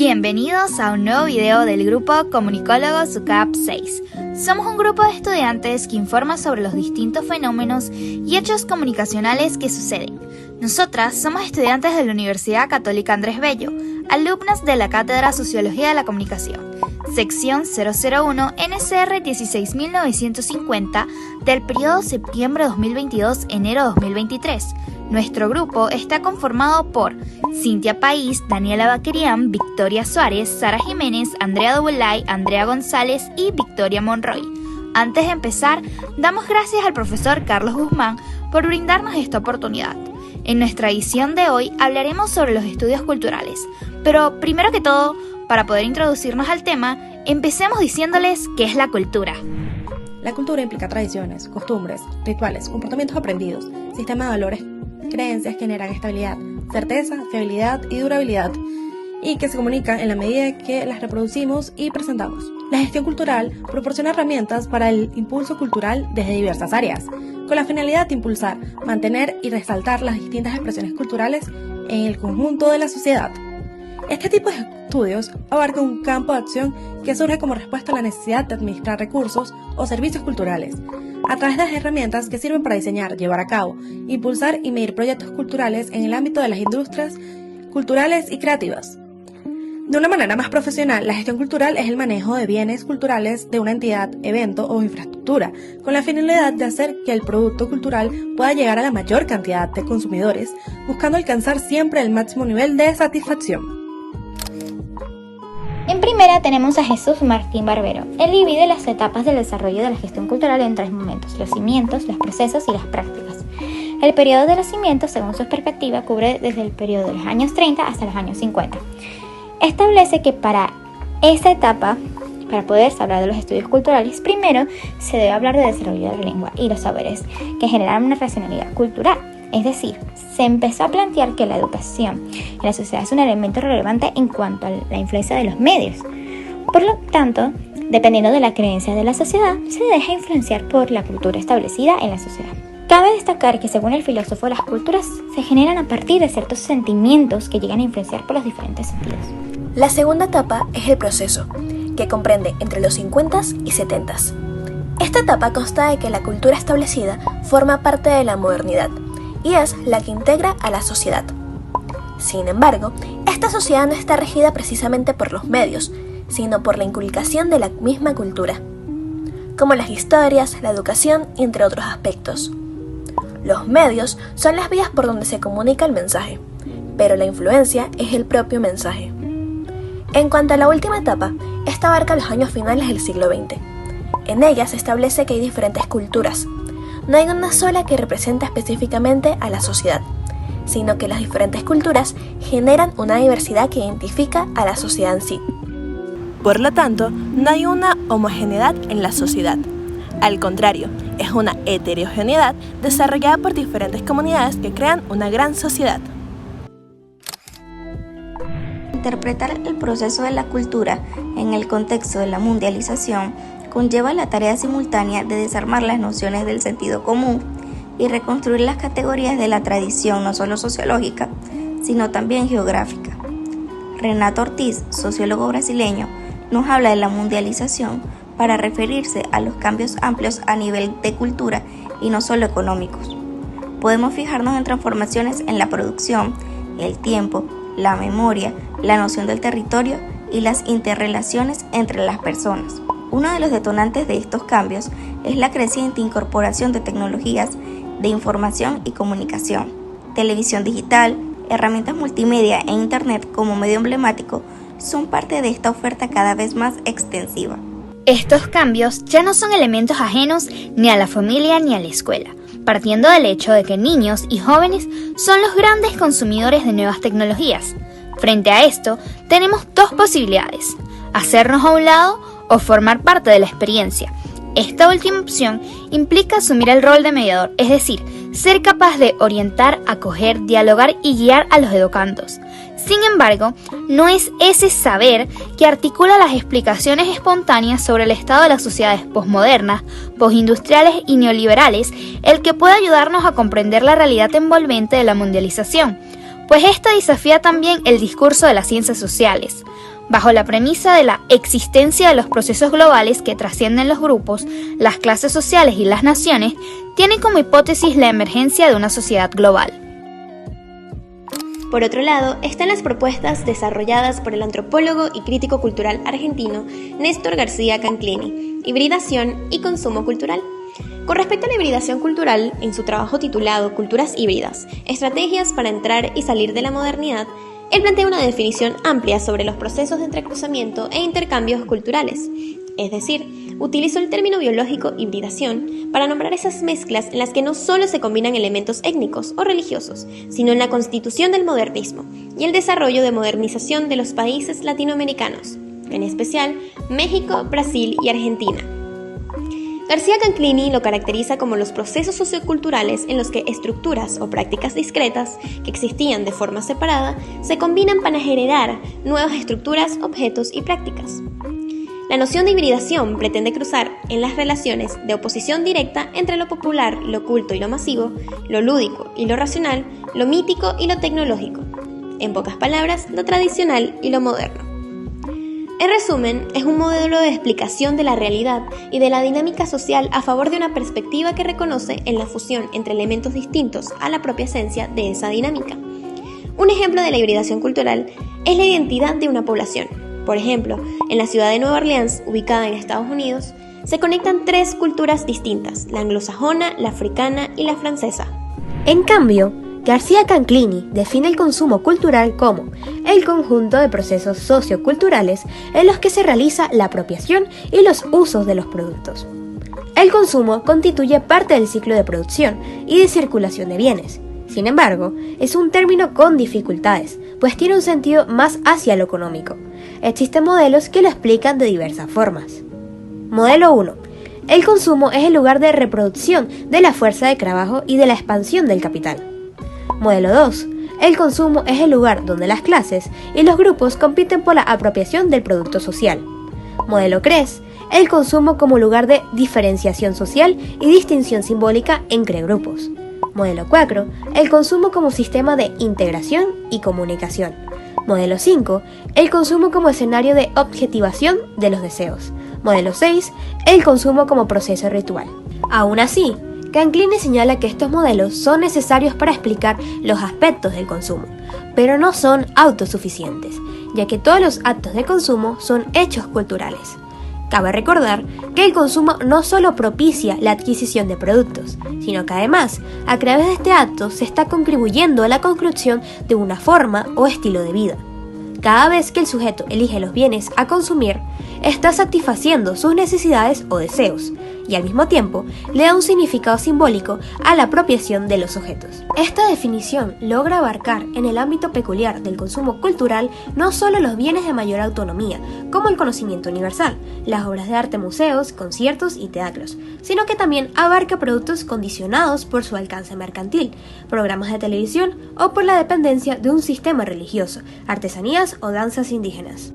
Bienvenidos a un nuevo video del grupo Comunicólogos UCAP 6. Somos un grupo de estudiantes que informa sobre los distintos fenómenos y hechos comunicacionales que suceden. Nosotras somos estudiantes de la Universidad Católica Andrés Bello, alumnas de la Cátedra Sociología de la Comunicación, sección 001 NCR 16950 del periodo septiembre 2022-enero 2023. Nuestro grupo está conformado por Cintia País, Daniela Baquerián, Victoria Suárez, Sara Jiménez, Andrea Dobulay, Andrea González y Victoria Monroy. Antes de empezar, damos gracias al profesor Carlos Guzmán por brindarnos esta oportunidad. En nuestra edición de hoy hablaremos sobre los estudios culturales, pero primero que todo, para poder introducirnos al tema, empecemos diciéndoles qué es la cultura. La cultura implica tradiciones, costumbres, rituales, comportamientos aprendidos, sistema de valores, creencias que generan estabilidad, certeza, fiabilidad y durabilidad, y que se comunican en la medida que las reproducimos y presentamos. La gestión cultural proporciona herramientas para el impulso cultural desde diversas áreas, con la finalidad de impulsar, mantener y resaltar las distintas expresiones culturales en el conjunto de la sociedad. Este tipo de estudios abarca un campo de acción que surge como respuesta a la necesidad de administrar recursos o servicios culturales, a través de las herramientas que sirven para diseñar, llevar a cabo, impulsar y medir proyectos culturales en el ámbito de las industrias culturales y creativas. De una manera más profesional, la gestión cultural es el manejo de bienes culturales de una entidad, evento o infraestructura, con la finalidad de hacer que el producto cultural pueda llegar a la mayor cantidad de consumidores, buscando alcanzar siempre el máximo nivel de satisfacción. En primera tenemos a Jesús Martín Barbero. Él divide las etapas del desarrollo de la gestión cultural en tres momentos: los cimientos, los procesos y las prácticas. El periodo de los cimientos, según su perspectiva, cubre desde el periodo de los años 30 hasta los años 50. Establece que para esta etapa, para poder hablar de los estudios culturales, primero se debe hablar de desarrollo de la lengua y los saberes que generan una racionalidad cultural. Es decir, se empezó a plantear que la educación en la sociedad es un elemento relevante en cuanto a la influencia de los medios. Por lo tanto, dependiendo de la creencia de la sociedad, se deja influenciar por la cultura establecida en la sociedad. Cabe destacar que, según el filósofo, las culturas se generan a partir de ciertos sentimientos que llegan a influenciar por los diferentes sentidos. La segunda etapa es el proceso, que comprende entre los 50s y 70s. Esta etapa consta de que la cultura establecida forma parte de la modernidad y es la que integra a la sociedad. Sin embargo, esta sociedad no está regida precisamente por los medios, sino por la inculcación de la misma cultura, como las historias, la educación y entre otros aspectos. Los medios son las vías por donde se comunica el mensaje, pero la influencia es el propio mensaje. En cuanto a la última etapa, esta abarca los años finales del siglo XX. En ella se establece que hay diferentes culturas. No hay una sola que represente específicamente a la sociedad, sino que las diferentes culturas generan una diversidad que identifica a la sociedad en sí. Por lo tanto, no hay una homogeneidad en la sociedad. Al contrario, es una heterogeneidad desarrollada por diferentes comunidades que crean una gran sociedad. Interpretar el proceso de la cultura en el contexto de la mundialización conlleva la tarea simultánea de desarmar las nociones del sentido común y reconstruir las categorías de la tradición no solo sociológica, sino también geográfica. Renato Ortiz, sociólogo brasileño, nos habla de la mundialización para referirse a los cambios amplios a nivel de cultura y no solo económicos. Podemos fijarnos en transformaciones en la producción, el tiempo, la memoria, la noción del territorio y las interrelaciones entre las personas. Uno de los detonantes de estos cambios es la creciente incorporación de tecnologías de información y comunicación. Televisión digital, herramientas multimedia e Internet como medio emblemático son parte de esta oferta cada vez más extensiva. Estos cambios ya no son elementos ajenos ni a la familia ni a la escuela, partiendo del hecho de que niños y jóvenes son los grandes consumidores de nuevas tecnologías. Frente a esto, tenemos dos posibilidades: hacernos a un lado o formar parte de la experiencia. Esta última opción implica asumir el rol de mediador, es decir, ser capaz de orientar, acoger, dialogar y guiar a los educandos. Sin embargo, no es ese saber que articula las explicaciones espontáneas sobre el estado de las sociedades posmodernas, postindustriales y neoliberales el que puede ayudarnos a comprender la realidad envolvente de la mundialización, pues esta desafía también el discurso de las ciencias sociales. bajo la premisa de la existencia de los procesos globales que trascienden los grupos, las clases sociales y las naciones, tiene como hipótesis la emergencia de una sociedad global. Por otro lado, están las propuestas desarrolladas por el antropólogo y crítico cultural argentino Néstor García Canclini, hibridación y consumo cultural. Con respecto a la hibridación cultural, en su trabajo titulado Culturas híbridas, estrategias para entrar y salir de la modernidad, él plantea una definición amplia sobre los procesos de entrecruzamiento e intercambios culturales. Es decir, utilizó el término biológico hibridación para nombrar esas mezclas en las que no solo se combinan elementos étnicos o religiosos, sino en la constitución del modernismo y el desarrollo de modernización de los países latinoamericanos, en especial México, Brasil y Argentina. García Canclini lo caracteriza como los procesos socioculturales en los que estructuras o prácticas discretas que existían de forma separada se combinan para generar nuevas estructuras, objetos y prácticas. La noción de hibridación pretende cruzar en las relaciones de oposición directa entre lo popular, lo oculto y lo masivo, lo lúdico y lo racional, lo mítico y lo tecnológico. En pocas palabras, lo tradicional y lo moderno. En resumen, es un modelo de explicación de la realidad y de la dinámica social a favor de una perspectiva que reconoce en la fusión entre elementos distintos a la propia esencia de esa dinámica. Un ejemplo de la hibridación cultural es la identidad de una población. Por ejemplo, en la ciudad de Nueva Orleans, ubicada en Estados Unidos, se conectan 3 culturas distintas, la anglosajona, la africana y la francesa. En cambio, García Canclini define el consumo cultural como el conjunto de procesos socioculturales en los que se realiza la apropiación y los usos de los productos. El consumo constituye parte del ciclo de producción y de circulación de bienes. Sin embargo, es un término con dificultades, pues tiene un sentido más hacia lo económico. Existen modelos que lo explican de diversas formas. Modelo 1. El consumo es el lugar de reproducción de la fuerza de trabajo y de la expansión del capital. Modelo 2. El consumo es el lugar donde las clases y los grupos compiten por la apropiación del producto social. Modelo 3. El consumo como lugar de diferenciación social y distinción simbólica entre grupos. Modelo 4. El consumo como sistema de integración y comunicación. Modelo 5. El consumo como escenario de objetivación de los deseos. Modelo 6. El consumo como proceso ritual. Aún así, Canclini señala que estos modelos son necesarios para explicar los aspectos del consumo, pero no son autosuficientes, ya que todos los actos de consumo son hechos culturales. Cabe recordar que el consumo no solo propicia la adquisición de productos, sino que además, a través de este acto se está contribuyendo a la construcción de una forma o estilo de vida. Cada vez que el sujeto elige los bienes a consumir, está satisfaciendo sus necesidades o deseos, y al mismo tiempo le da un significado simbólico a la apropiación de los objetos. Esta definición logra abarcar en el ámbito peculiar del consumo cultural no solo los bienes de mayor autonomía, como el conocimiento universal, las obras de arte, museos, conciertos y teatros, sino que también abarca productos condicionados por su alcance mercantil, programas de televisión o por la dependencia de un sistema religioso, artesanías o danzas indígenas.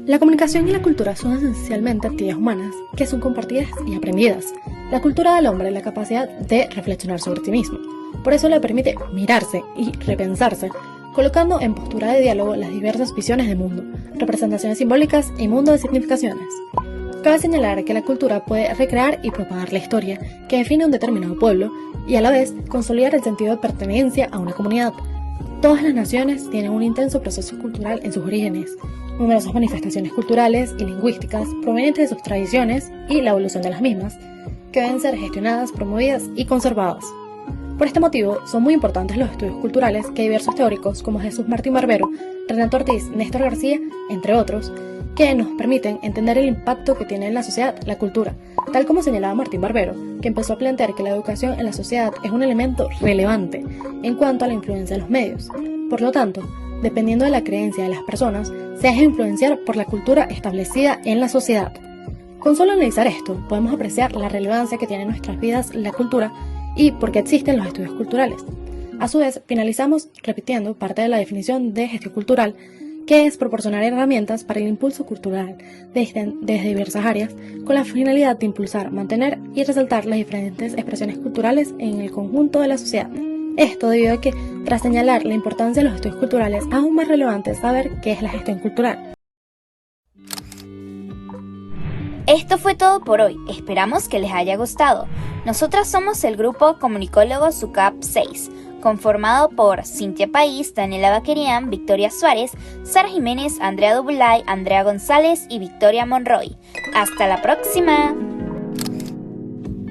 La comunicación y la cultura son esencialmente actividades humanas que son compartidas y aprendidas. La cultura da al hombre la capacidad de reflexionar sobre sí mismo. Por eso le permite mirarse y repensarse, colocando en postura de diálogo las diversas visiones del mundo, representaciones simbólicas y mundo de significaciones. Cabe señalar que la cultura puede recrear y propagar la historia que define un determinado pueblo y a la vez consolidar el sentido de pertenencia a una comunidad. Todas las naciones tienen un intenso proceso cultural en sus orígenes, numerosas manifestaciones culturales y lingüísticas provenientes de sus tradiciones y la evolución de las mismas, que deben ser gestionadas, promovidas y conservadas. Por este motivo, son muy importantes los estudios culturales que diversos teóricos como Jesús Martín Barbero, Renato Ortiz, Néstor García, entre otros, que nos permiten entender el impacto que tiene en la sociedad la cultura, tal como señalaba Martín Barbero, que empezó a plantear que la educación en la sociedad es un elemento relevante en cuanto a la influencia de los medios. Por lo tanto, dependiendo de la creencia de las personas, se deja influenciar por la cultura establecida en la sociedad. Con solo analizar esto, podemos apreciar la relevancia que tiene en nuestras vidas la cultura y por qué existen los estudios culturales. A su vez, finalizamos repitiendo parte de la definición de gestión cultural, que es proporcionar herramientas para el impulso cultural desde diversas áreas, con la finalidad de impulsar, mantener y resaltar las diferentes expresiones culturales en el conjunto de la sociedad. Esto debido a que, tras señalar la importancia de los estudios culturales, es aún más relevante saber qué es la gestión cultural. Esto fue todo por hoy, esperamos que les haya gustado. Nosotras somos el grupo Comunicólogos UCAP 6, conformado por Cintia País, Daniela Baquerian, Victoria Suárez, Sara Jiménez, Andrea Dubulay, Andrea González y Victoria Monroy. ¡Hasta la próxima!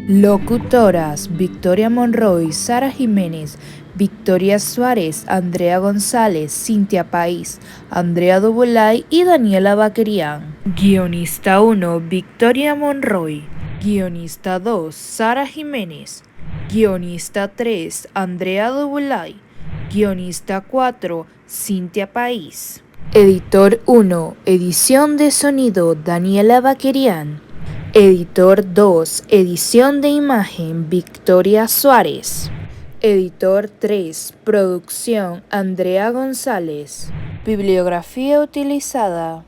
Locutoras: Victoria Monroy, Sara Jiménez, Victoria Suárez, Andrea González, Cintia País, Andrea Dubulay y Daniela Baquerian. Guionista 1, Victoria Monroy. Guionista 2, Sara Jiménez. Guionista 3, Andrea Dubulay. Guionista 4, Cintia País. Editor 1, edición de sonido, Daniela Baquerian. Editor 2, edición de imagen, Victoria Suárez. Editor 3, producción, Andrea González. Bibliografía utilizada: